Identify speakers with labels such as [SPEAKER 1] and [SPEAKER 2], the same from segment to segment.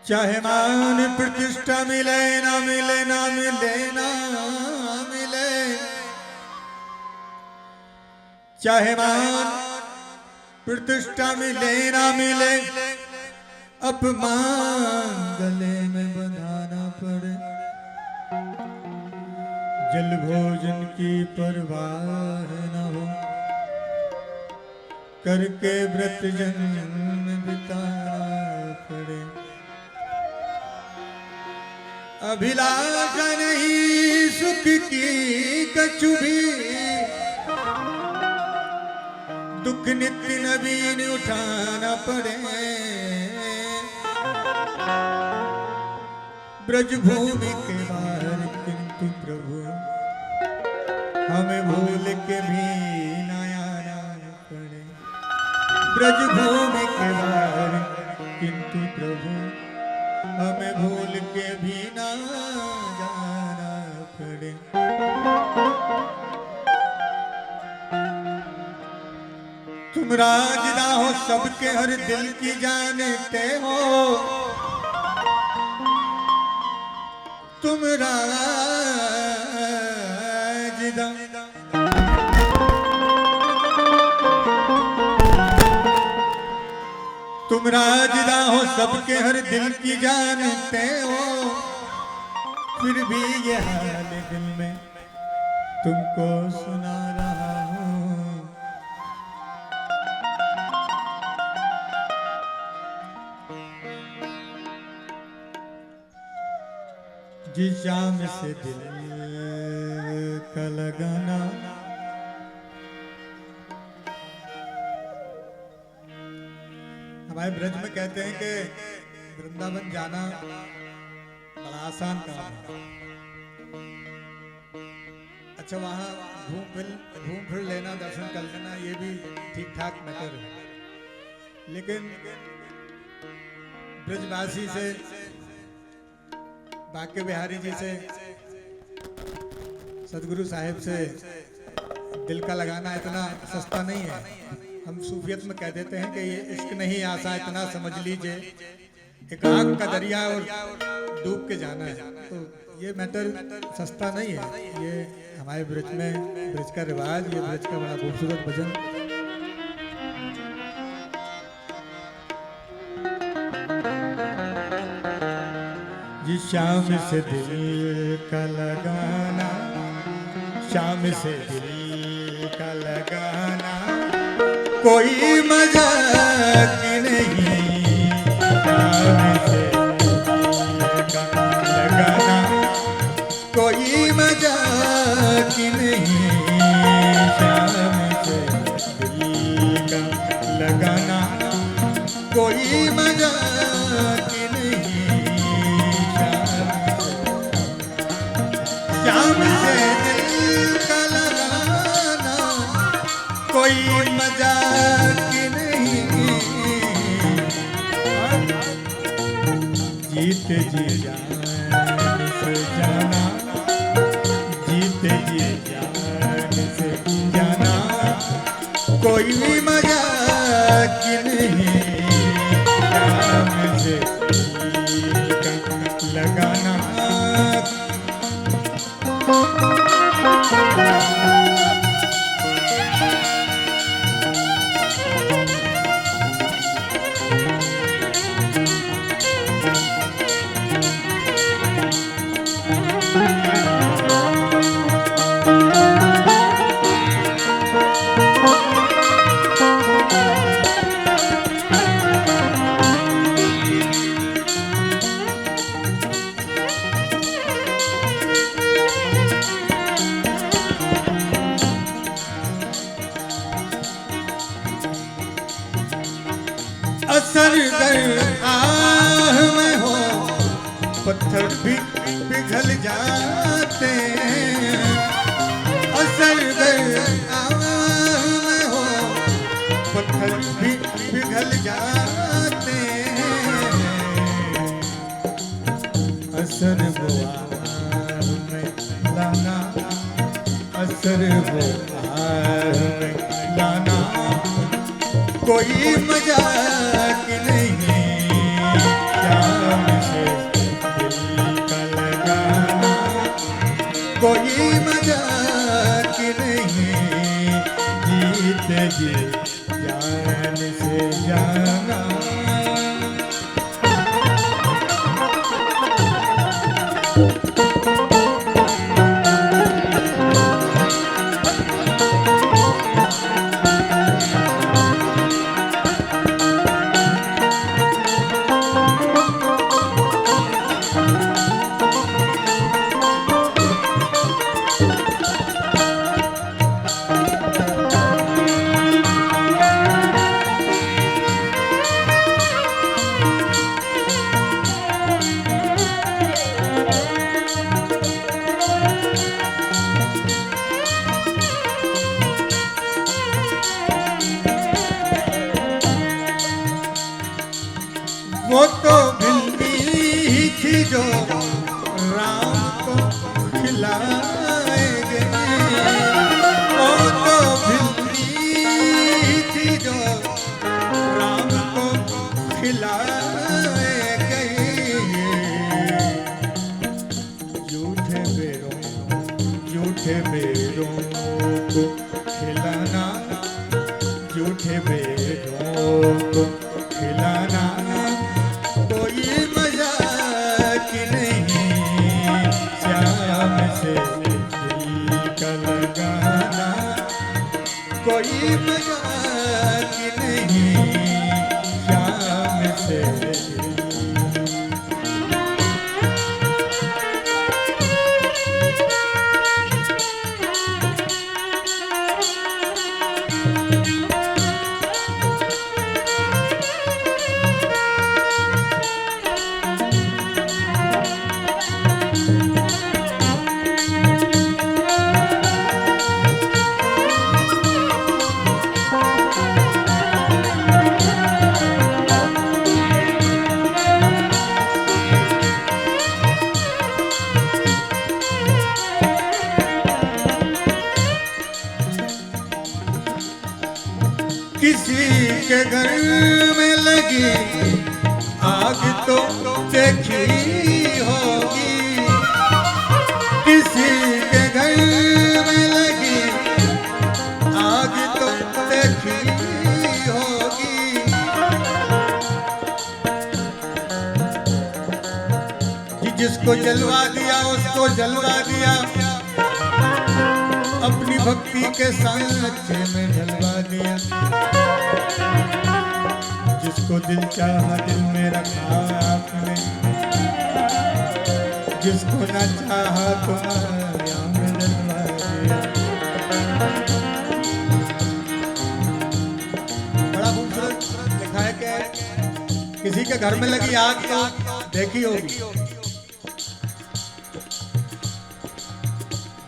[SPEAKER 1] चाहे मान प्रतिष्ठा मिले ना मिले ना मिले ना मिले, चाहे मान प्रतिष्ठा मिले ना मिले, अपमान गले में बंधाना पड़े। जल भोजन की परवाह न हो, करके व्रत जन्म बिताना पड़े। अभिलाषा नहीं सुख की कछु भी, दुख नित्य नवीन उठाना पड़े। ब्रज भूमि के बाहर किंतु प्रभु हमें भूल के भी न आना पड़े। ब्रज भूमि के बाहर किंतु प्रभु हमें भूल के भी ना जाना पड़े। तुम राजदा हो सबके हर दिल की जानते हो, तुम राजदा तुम राजदा हो सबके हर दिल की जानते हो, फिर भी ये हाल दिल में तुमको सुना रहा हूँ। जिस शाम से दिल का लगाना, हमारे ब्रज में कहते हैं कि वृंदावन जाना बड़ा आसान काम है। अच्छा, वहाँ घूम फिर लेना, दर्शन कर लेना, ये भी ठीक ठाक मैटर है। लेकिन ब्रजवासी से, बांके बिहारी जी से, सदगुरु साहिब से दिल का लगाना इतना सस्ता नहीं है। हम सूफियत में कह देते हैं कि ये इश्क नहीं आसा, इतना समझ लीजिए एक आग का दरिया और डूब के जाना है। तो ये मैटर सस्ता नहीं है। ये हमारे ब्रज में, ब्रज का रिवाज, ये ब्रज का बड़ा खूबसूरत भजन। जिस शाम से दिल का लगाना, शाम से दिल का लगाना कोई मजाक नहीं। शाम से लगाना कोई मजाक नहीं। शाम से दिल का लगाना कोई मजाक नहीं। शाम से दिल का लगाना कोई मजाक नहीं। जीते जी जान से जाना, जीते जी जान से जाना कोई मजाक नहीं। शाम से लगाना असर कर आह में हो, पत्थर भी पिघल जाते हैं। असर कर आह में हो, पत्थर भी पिघल जाते हैं। असर वो आह में लाना, असर वो आह में लाना कोई मजाक नहीं। शाम के घर में लगी आग तो देखी होगी, किसी के घर में लगी आग तो देखी होगी। कि जिसको जलवा दिया उसको जलवा दिया, अपनी भक्ति के सांचे में ढलवा दिया। जिसको दिल चाहा दिल में रखा आपने, जिसको ना चाहा तो माया में डलवा दिया। बड़ा खूबसूरत लिखा है कि किसी के घर में लगी आग तो देखी होगी,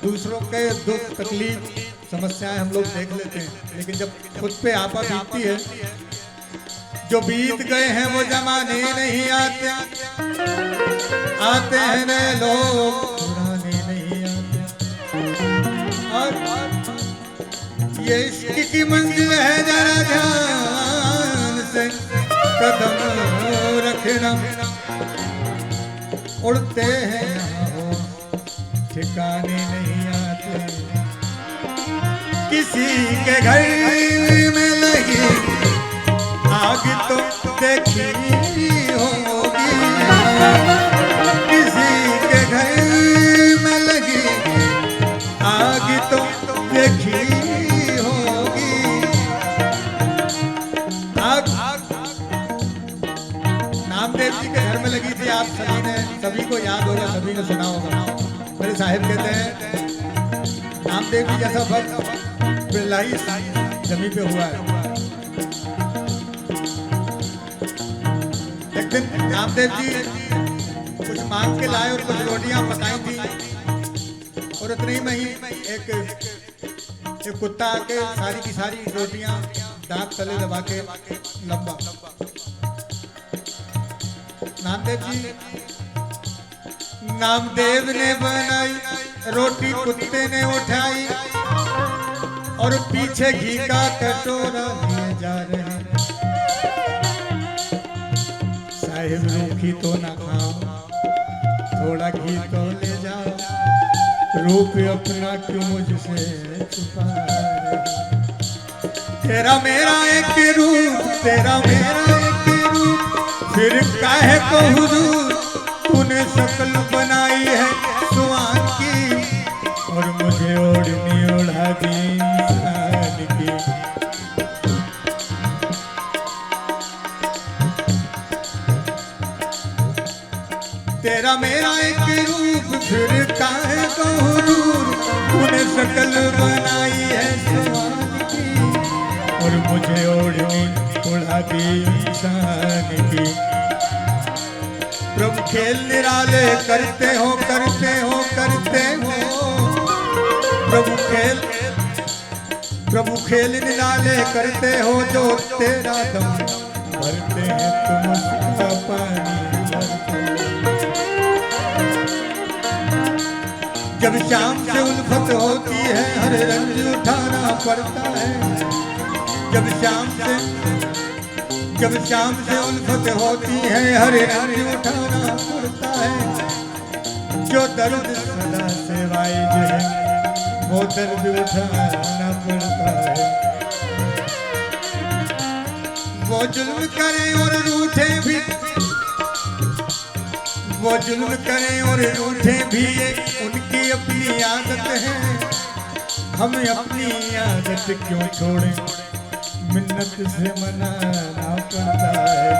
[SPEAKER 1] दूसरों के दुख तकलीफ समस्याएं हम लोग देख लेते हैं, लेकिन जब खुद पे आपा बीतती है, जो बीत गए हैं वो जमाने नहीं आते, आते हैं नए लोग पुराने नहीं आते। और ये इश्क की मंजिल है, जरा ध्यान से कदम रखना। उड़ते हैं ठिकाने नहीं आते, किसी के घर में लगी आग तो देखी होगी, किसी के घर में लगी आग तो देखी होगी। आग नामदेव जी के घर में लगी थी, आप सभी को याद होगा, सभी ने सुना होगा। मेरे साहिब कहते हैं नामदेव जी जैसा भक्त बिरला ही जमीन पे हुआ है। एक दिन नामदेव जी कुछ मांग के लाए और कुछ रोटियां पकाई थी, और इतने ही में ही एक कुत्ता आके सारी की सारी रोटियां दांत तले दबा के लंबा। नामदेव ने बनाई रोटी, कुत्ते ने उठाई और पीछे घी का कटोरा लिए जा रहे हैं। साहिब रूखी तो ना खाओ, थोड़ा घी तो ले जाओ, रूप अपना क्यों मुझसे छुपा रहे। तेरा मेरा एक रूप, तेरा मेरा एक रूप, फिर काहे को हुजूर तूने शक्ल बनाई है सुआन की, और मुझे ओढ़नी ओढ़ा दी इंसान की। तेरा मेरा एक रूप, फिर काहे को हुजूर तूने शक्ल बनाई है सुआन की, और मुझे ओढ़नी ओढ़ा दी इंसान की। प्रभु खेल निराले करते हो, करते हो, करते हो। प्रभु खेल निराले करते हो, जो तेरा दम भरते हैं तुम उसका पानी भरते। जब शाम से उल्फत होती है हर रंज उठाना पड़ता है, जब शाम से उल्फत होती है हर रंज उठाना पड़ता है। जो दर्द सदा से वाइज है वो दर्द उठाना पड़ता है। वो जुल्म करे और रूठे भी, वो जुल्म करे और रूठे भी, उनकी अपनी आदत है। हमें अपनी आदत क्यों छोड़े, मिन्नत से मनाना पड़ता है।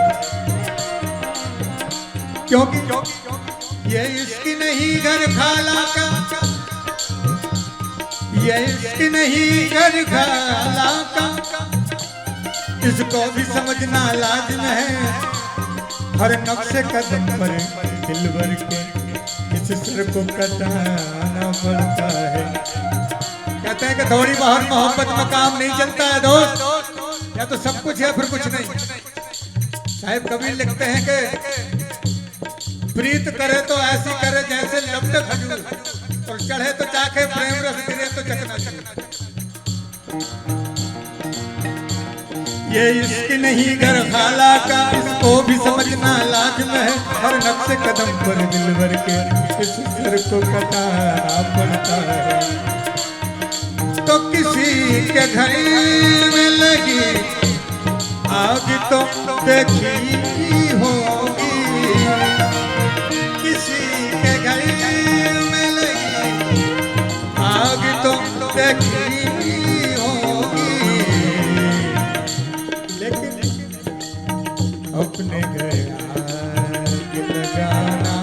[SPEAKER 1] क्योंकि ये इश्क नहीं घर खाला का, ये इश्क नहीं घर खाला का, इसको भी समझना लाजिम है। हर नक्शे कदम पर दिलबर के इस सिर को कटाना पड़ता है। कहते हैं कि थोड़ी बहुत मोहब्बत में काम नहीं चलता है दोस्त, या तो सब कुछ है फिर कुछ नहीं। साहिब कबीर लिखते हैं कि प्रीत करे तो ऐसी करे जैसे लपट खजूर, और चढ़े तो चाखे प्रेम रस, गिरे तो चकना चकना। ये इश्क नहीं घर खाला का, इसको भी समझना लाजिम है। हर नक्शे कदम पर दिलवर के इस सर को कटाना पड़ता है। तो किसी के घर में लगी आग तो देखी होगी, किसी के घर में लगी आग तो देखी होगी, लेकिन अपने घर आग लगाना,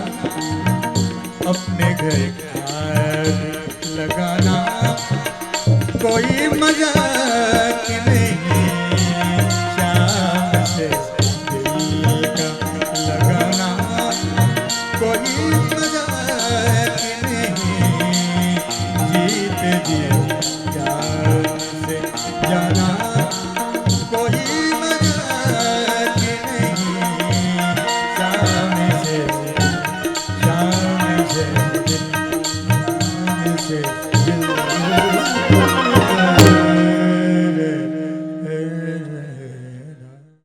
[SPEAKER 1] अपने घर आग लगाना कोई मजा